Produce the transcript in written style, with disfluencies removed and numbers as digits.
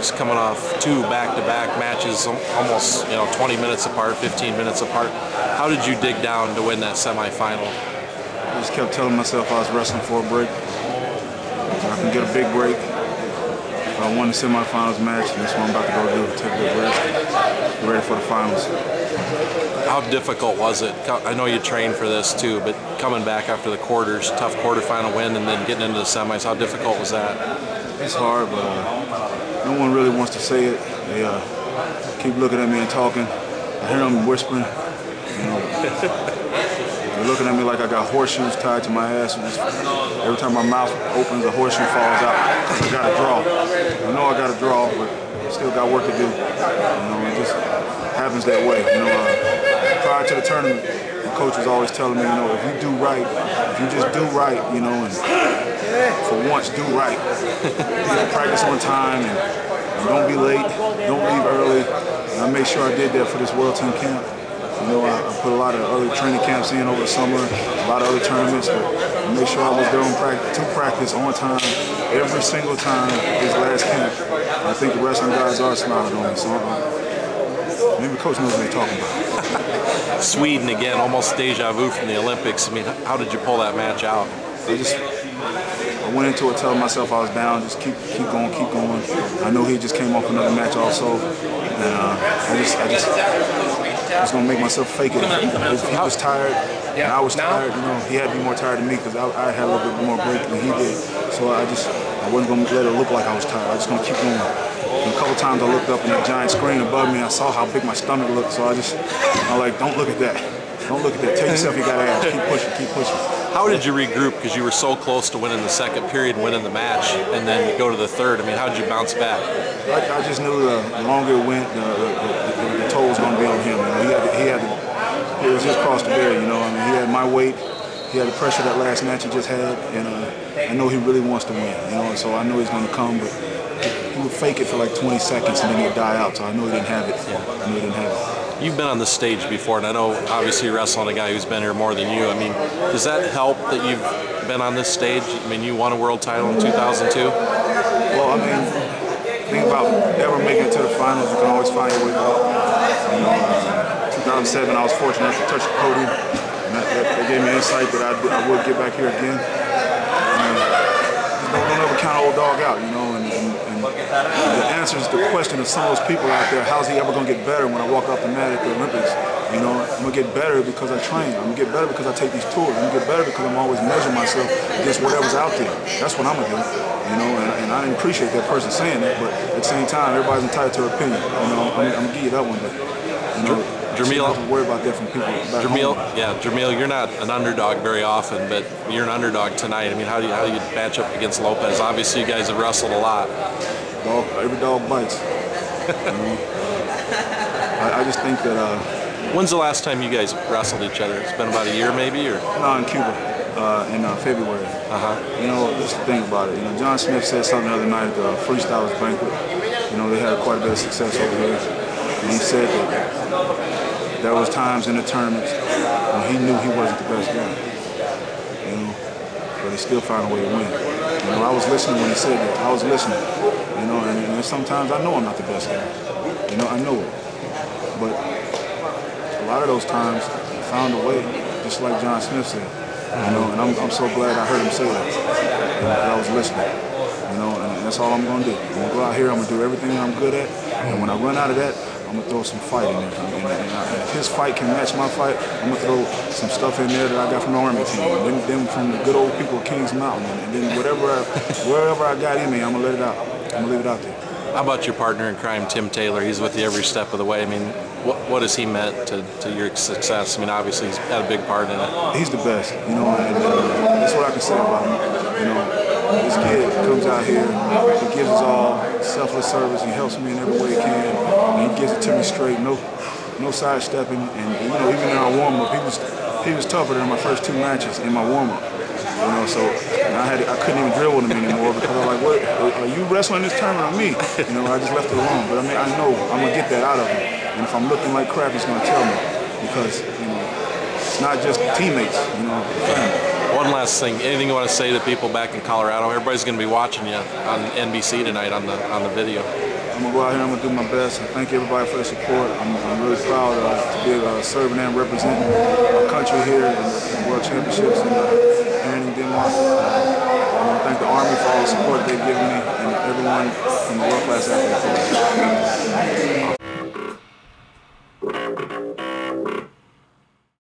Byers coming off 2 back-to-back matches, almost 20 minutes apart, 15 minutes apart. How did you dig down to win that semifinal? I just kept telling myself I was wrestling for a break. I can get a big break. I won the semifinals match, and that's what I'm about to go do. Take a good rest, get ready for the finals. How difficult was it? I know you trained for this too, but coming back after the quarters, tough quarterfinal win, and then getting into the semis, how difficult was that? It's hard, but no one really wants to say it. They keep looking at me and talking. I hear them whispering. They're looking at me like I got horseshoes tied to my ass. Every time my mouth opens, a horseshoe falls out because I got to draw. I know I got to draw, but still got work to do. It just happens that way. Prior to the tournament, the coach was always telling me, if you do right, if you just do right, and for once do right. Practice on time and don't be late, don't leave early. And I made sure I did that for this World Team Camp. I put a lot of other training camps in over the summer, a lot of other tournaments, but I made sure I was there to practice on time every single time this last camp. I think the wrestling guys are smiling on me, so maybe the coach knows what he's talking about. Sweden again, almost deja vu from the Olympics. I mean, how did you pull that match out? I went into it telling myself I was down, just keep going, keep going. I know he just came off another match also, and I was gonna make myself fake it. If he was tired and I was tired, he had to be more tired than me because I had a little bit more break than he did. So I wasn't gonna let it look like I was tired. I was just gonna keep going. And a couple times I looked up in that giant screen above me and I saw how big my stomach looked. So I like, don't look at that. Don't look at that. Tell yourself you got ass. Keep pushing, keep pushing. How did you regroup? Because you were so close to winning the second period and winning the match, and then you go to the third. I mean, how did you bounce back? I just knew the longer it went, the toll was going to be on him. It was his cross to bear. He had my weight. He had the pressure that last match he just had, and I know he really wants to win. So I know he's going to come, but he would fake it for like 20 seconds and then he'd die out. So I know he didn't have it. I know he didn't have it. You've been on the stage before, and I know obviously you're wrestling a guy who's been here more than you. I mean, does that help that you've been on this stage? I mean, you won a world title in 2002. Well, think about ever making it to the finals. You can always find your way back. 2007, I was fortunate enough to touch the podium, and that gave me insight that I would get back here again. Don't ever count an old dog out, and the answer is the question of some of those people out there, how's he ever going to get better when I walk off the mat at the Olympics? I'm going to get better because I train. I'm going to get better because I take these tours. I'm going to get better because I'm always measuring myself against whatever's out there. That's what I'm going to do, and I didn't appreciate that person saying that, but at the same time, everybody's entitled to their opinion. I'm going to give you that one, but, Dremiel, I don't have to worry about that from people back home. Dremiel, you're not an underdog very often, but you're an underdog tonight. I mean, how do you match up against Lopez? Obviously, you guys have wrestled a lot. Every dog bites. I just think that. When's the last time you guys wrestled each other? It's been about a year, maybe, or? No, in Cuba, in February. This is the thing about it. John Smith said something the other night at the Freestylers banquet. They had quite a bit of success over here, and he said that there was times in the tournaments when he knew he wasn't the best guy. But he still found a way to win. I was listening when he said that. I was listening. And sometimes I know I'm not the best guy. I know it. But a lot of those times, I found a way, just like John Smith said. And I'm so glad I heard him say that. I was listening. And that's all I'm going to do. I'm going to go out here, I'm going to do everything I'm good at. And when I run out of that, I'm going to throw some fight in there. And if his fight can match my fight, I'm going to throw some stuff in there that I got from the Army team. And then from the good old people of Kings Mountain. And then wherever I got in me, I'm going to let it out. I'm going to leave it out there. How about your partner in crime, Tim Taylor? He's with you every step of the way. I mean, what has he meant to your success? I mean, obviously he's had a big part in it. He's the best, and that's what I can say about him. This kid comes out here, he gives us all selfless service, he helps me in every way he can, and he gives it to me straight, no sidestepping, and even in our warm-up, he was tougher than my first 2 matches in my warm-up. So I couldn't even drill with him anymore because I was like, what, are you wrestling this tournament or me? I just left it alone. But I know I'm going to get that out of him. And if I'm looking like crap, he's going to tell me. Because, it's not just teammates, One last thing, anything you want to say to people back in Colorado? Everybody's going to be watching you on NBC tonight on the video. I'm gonna go out here. I'm gonna do my best. Thank everybody for the support. I'm really proud to be serving and representing our country here in the World Championships in Denmark. I want to thank the Army for all the support they've given me and everyone from the world class athlete.